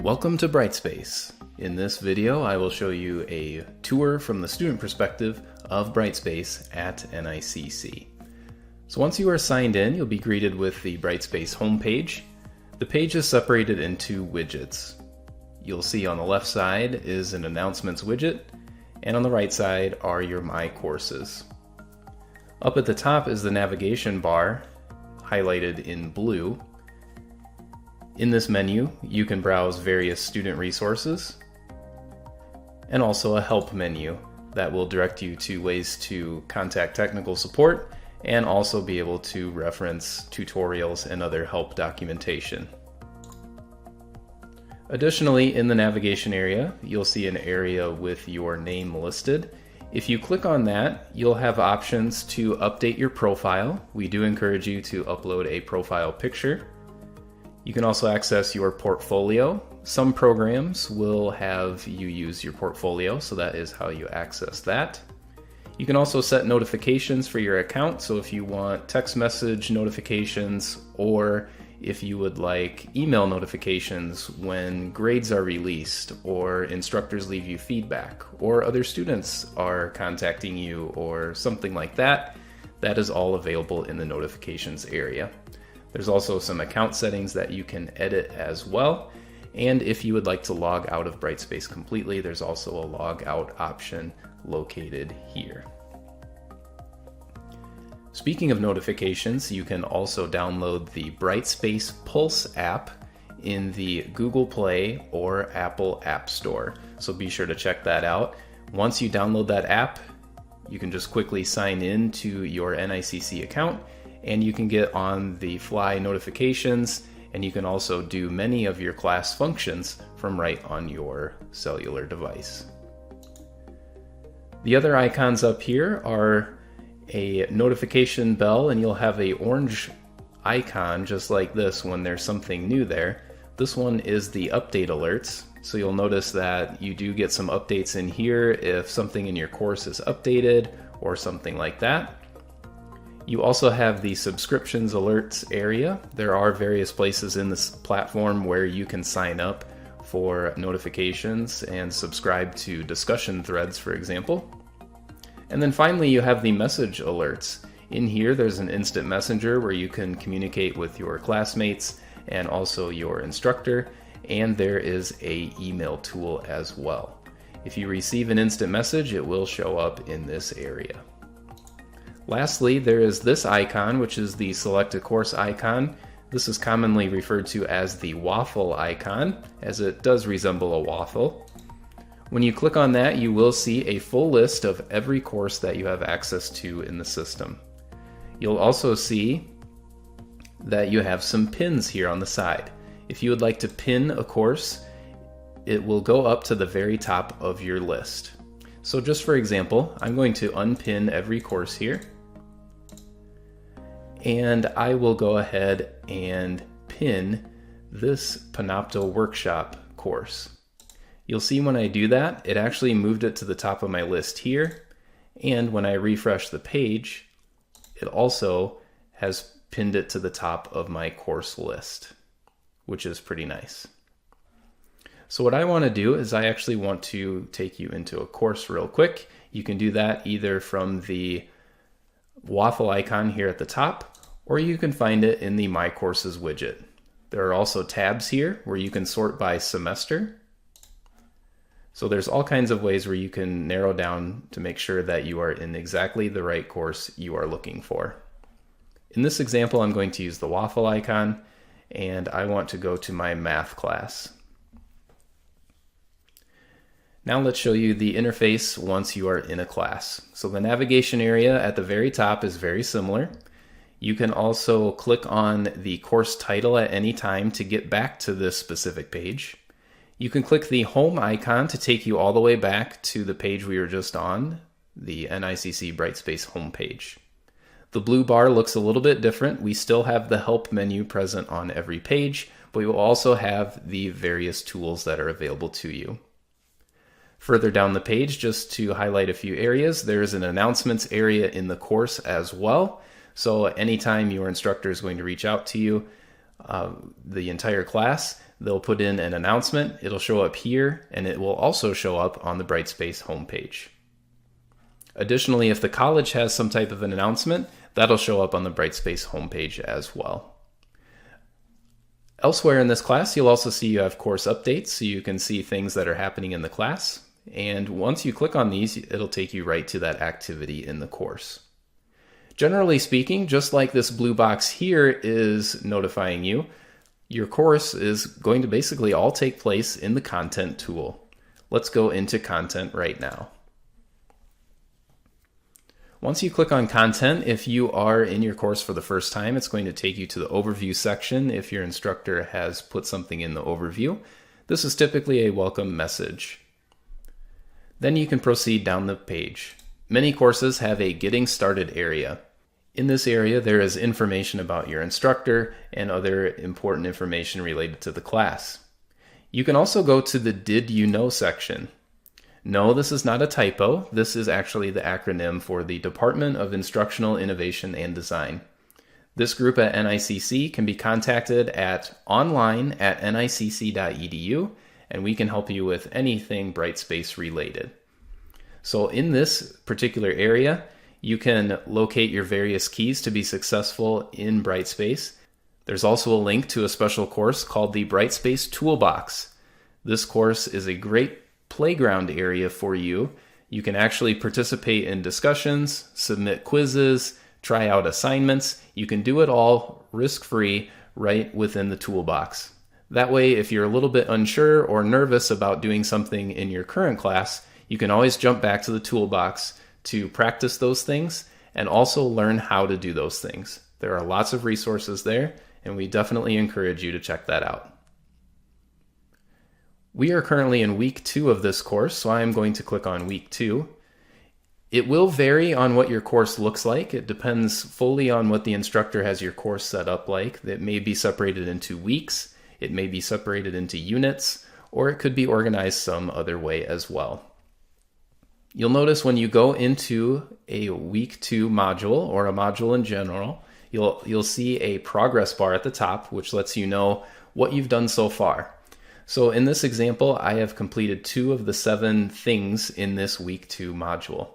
Welcome to Brightspace. In this video, I will show you a tour from the student perspective of Brightspace at NICC. So once you are signed in, you'll be greeted with the Brightspace homepage. The page is separated into widgets. You'll see on the left side is an announcements widget, and on the right side are your My Courses. Up at the top is the navigation bar, highlighted in blue. In this menu, you can browse various student resources, and also a help menu that will direct you to ways to contact technical support and also be able to reference tutorials and other help documentation. Additionally, in the navigation area, you'll see an area with your name listed. If you click on that, you'll have options to update your profile. We do encourage you to upload a profile picture. You can also access your portfolio. Some programs will have you use your portfolio, so that is how you access that. You can also set notifications for your account, so if you want text message notifications or if you would like email notifications when grades are released or instructors leave you feedback or other students are contacting you or something like that, that is all available in the notifications area. There's also some account settings that you can edit as well. And if you would like to log out of Brightspace completely, there's also a log out option located here. Speaking of notifications, you can also download the Brightspace Pulse app in the Google Play or Apple App Store. So be sure to check that out. Once you download that app, you can just quickly sign in to your NICC account and you can get on the fly notifications, and you can also do many of your class functions from right on your cellular device. The other icons up here are a notification bell, and you'll have an orange icon just like this when there's something new there. This one is the update alerts, so you'll notice that you do get some updates in here if something in your course is updated or something like that. You also have the subscriptions alerts area. There are various places in this platform where you can sign up for notifications and subscribe to discussion threads, for example. And then finally, you have the message alerts. In here, there's an instant messenger where you can communicate with your classmates and also your instructor, and there is an email tool as well. If you receive an instant message, it will show up in this area. Lastly, there is this icon, which is the Select a Course icon. This is commonly referred to as the waffle icon, as it does resemble a waffle. When you click on that, you will see a full list of every course that you have access to in the system. You'll also see that you have some pins here on the side. If you would like to pin a course, it will go up to the very top of your list. So just for example, I'm going to unpin every course here. And I will go ahead and pin this Panopto Workshop course. You'll see when I do that, it actually moved it to the top of my list here. And when I refresh the page, it also has pinned it to the top of my course list, which is pretty nice. So what I want to do is I actually want to take you into a course real quick. You can do that either from the waffle icon here at the top, or you can find it in the My Courses widget. There are also tabs here where you can sort by semester. So there's all kinds of ways where you can narrow down to make sure that you are in exactly the right course you are looking for. In this example, I'm going to use the waffle icon, and I want to go to my math class. Now let's show you the interface once you are in a class. So the navigation area at the very top is very similar. You can also click on the course title at any time to get back to this specific page. You can click the home icon to take you all the way back to the page we were just on, the NICC Brightspace homepage. The blue bar looks a little bit different. We still have the help menu present on every page, but we will also have the various tools that are available to you. Further down the page, just to highlight a few areas, there is an announcements area in the course as well. So anytime your instructor is going to reach out to you, the entire class, they'll put in an announcement. It'll show up here, and it will also show up on the Brightspace homepage. Additionally, if the college has some type of an announcement, that'll show up on the Brightspace homepage as well. Elsewhere in this class, you'll also see you have course updates, so you can see things that are happening in the class. And once you click on these, it'll take you right to that activity in the course. Generally speaking, just like this blue box here is notifying you, your course is going to basically all take place in the content tool. Let's go into content right now. Once you click on content, if you are in your course for the first time, it's going to take you to the overview section if your instructor has put something in the overview. This is typically a welcome message. Then you can proceed down the page. Many courses have a getting started area. In this area, there is information about your instructor and other important information related to the class. You can also go to the Did You Know section. No, this is not a typo. This is actually the acronym for the Department of Instructional Innovation and Design. This group at NICC can be contacted at online@nicc.edu, and we can help you with anything Brightspace related. So in this particular area, you can locate your various keys to be successful in Brightspace. There's also a link to a special course called the Brightspace Toolbox. This course is a great playground area for you. You can actually participate in discussions, submit quizzes, try out assignments. You can do it all risk-free right within the toolbox. That way, if you're a little bit unsure or nervous about doing something in your current class, you can always jump back to the toolbox to practice those things and also learn how to do those things. There are lots of resources there, and we definitely encourage you to check that out. We are currently in week 2 of this course, so I am going to click on week 2. It will vary on what your course looks like. It depends fully on what the instructor has your course set up like. It may be separated into weeks, it may be separated into units, or it could be organized some other way as well. You'll notice when you go into a week 2 module or a module in general, you'll see a progress bar at the top, which lets you know what you've done so far. So in this example, I have completed 2 of the 7 things in this week 2 module.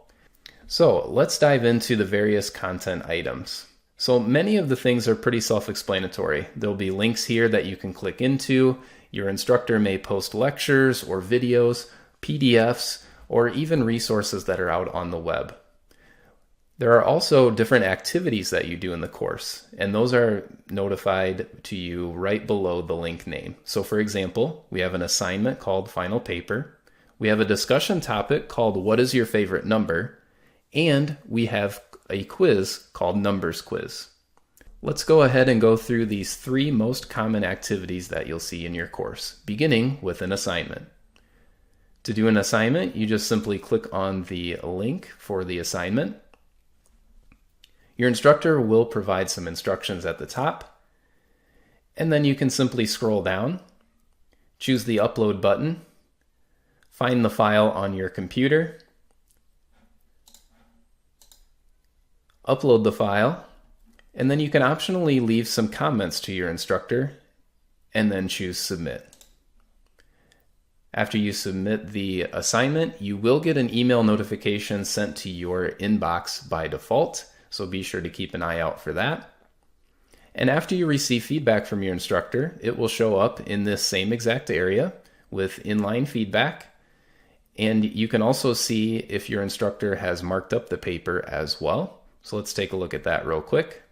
So let's dive into the various content items. So many of the things are pretty self-explanatory. There'll be links here that you can click into. Your instructor may post lectures or videos, PDFs, or even resources that are out on the web. There are also different activities that you do in the course, and those are notified to you right below the link name. So for example, we have an assignment called Final Paper, we have a discussion topic called What is your favorite number, and we have a quiz called Numbers Quiz. Let's go ahead and go through these 3 most common activities that you'll see in your course, beginning with an assignment. To do an assignment, you just simply click on the link for the assignment. Your instructor will provide some instructions at the top, and then you can simply scroll down, choose the upload button, find the file on your computer, upload the file, and then you can optionally leave some comments to your instructor, and then choose Submit. After you submit the assignment, you will get an email notification sent to your inbox by default, so be sure to keep an eye out for that. And after you receive feedback from your instructor, it will show up in this same exact area with inline feedback. And you can also see if your instructor has marked up the paper as well. So let's take a look at that real quick.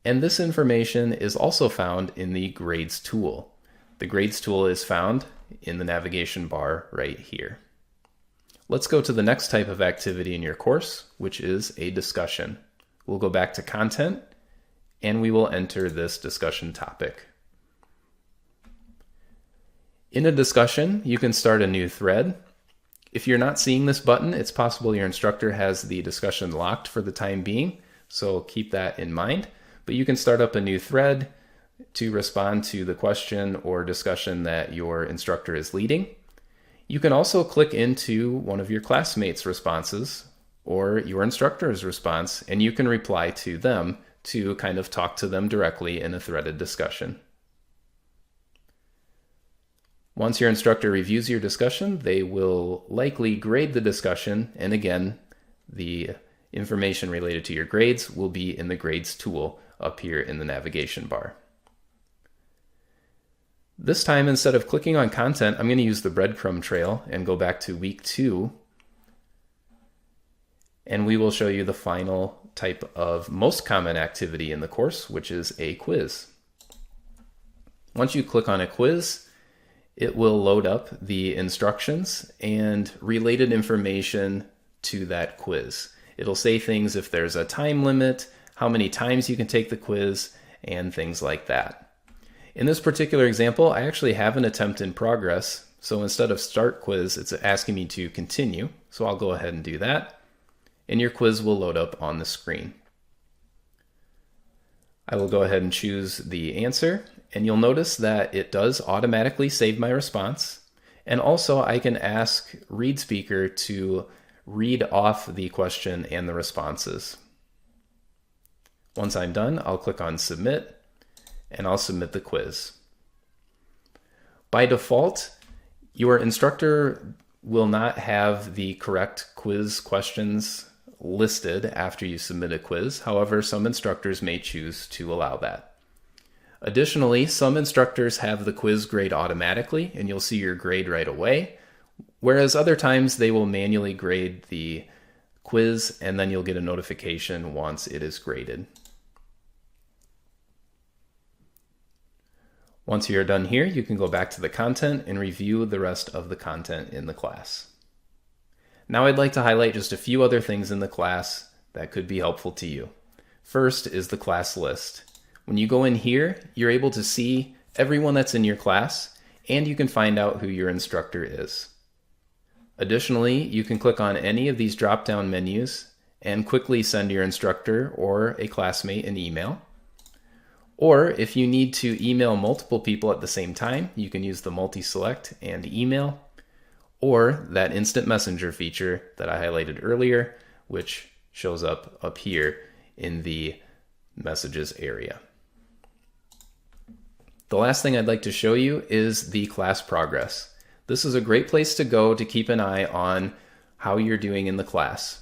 And this information is also found in the Grades tool. The Grades tool is found in the navigation bar right here. Let's go to the next type of activity in your course, which is a discussion. We'll go back to content, and we will enter this discussion topic. In a discussion, you can start a new thread. If you're not seeing this button, it's possible your instructor has the discussion locked for the time being, so keep that in mind. But you can start up a new thread to respond to the question or discussion that your instructor is leading. You can also click into one of your classmates' responses or your instructor's response, and you can reply to them to kind of talk to them directly in a threaded discussion. Once your instructor reviews your discussion, they will likely grade the discussion, and again, the information related to your grades will be in the Grades tool up here in the navigation bar. This time, instead of clicking on content, I'm going to use the breadcrumb trail and go back to week 2, and we will show you the final type of most common activity in the course, which is a quiz. Once you click on a quiz, it will load up the instructions and related information to that quiz. It'll say things if there's a time limit, how many times you can take the quiz, and things like that. In this particular example, I actually have an attempt in progress. So instead of start quiz, it's asking me to continue. So I'll go ahead and do that. And your quiz will load up on the screen. I will go ahead and choose the answer. And you'll notice that it does automatically save my response. And also I can ask ReadSpeaker to read off the question and the responses. Once I'm done, I'll click on Submit, and I'll submit the quiz. By default, your instructor will not have the correct quiz questions listed after you submit a quiz. However, some instructors may choose to allow that. Additionally, some instructors have the quiz grade automatically, and you'll see your grade right away, whereas other times they will manually grade the quiz, and then you'll get a notification once it is graded. Once you're done here, you can go back to the content and review the rest of the content in the class. Now I'd like to highlight just a few other things in the class that could be helpful to you. First is the class list. When you go in here, you're able to see everyone that's in your class, and you can find out who your instructor is. Additionally, you can click on any of these drop-down menus and quickly send your instructor or a classmate an email. Or if you need to email multiple people at the same time, you can use the multi-select and email, or that instant messenger feature that I highlighted earlier, which shows up here in the messages area. The last thing I'd like to show you is the class progress. This is a great place to go to keep an eye on how you're doing in the class.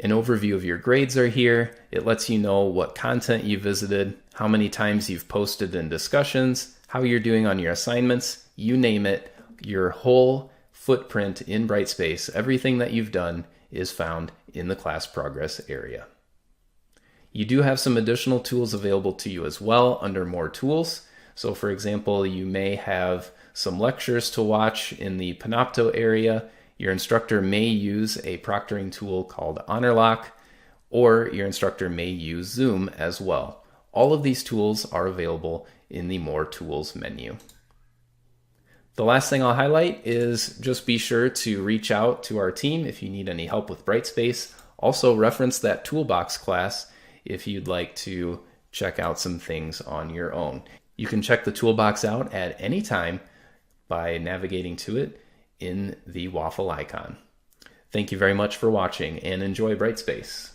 An overview of your grades are here. It lets you know what content you visited, how many times you've posted in discussions, how you're doing on your assignments, you name it. Your whole footprint in Brightspace, everything that you've done is found in the class progress area. You do have some additional tools available to you as well under More Tools. So for example, you may have some lectures to watch in the Panopto area. Your instructor may use a proctoring tool called HonorLock, or your instructor may use Zoom as well. All of these tools are available in the More Tools menu. The last thing I'll highlight is just be sure to reach out to our team if you need any help with Brightspace. Also reference that toolbox class if you'd like to check out some things on your own. You can check the toolbox out at any time by navigating to it in the waffle icon. Thank you very much for watching and enjoy Brightspace.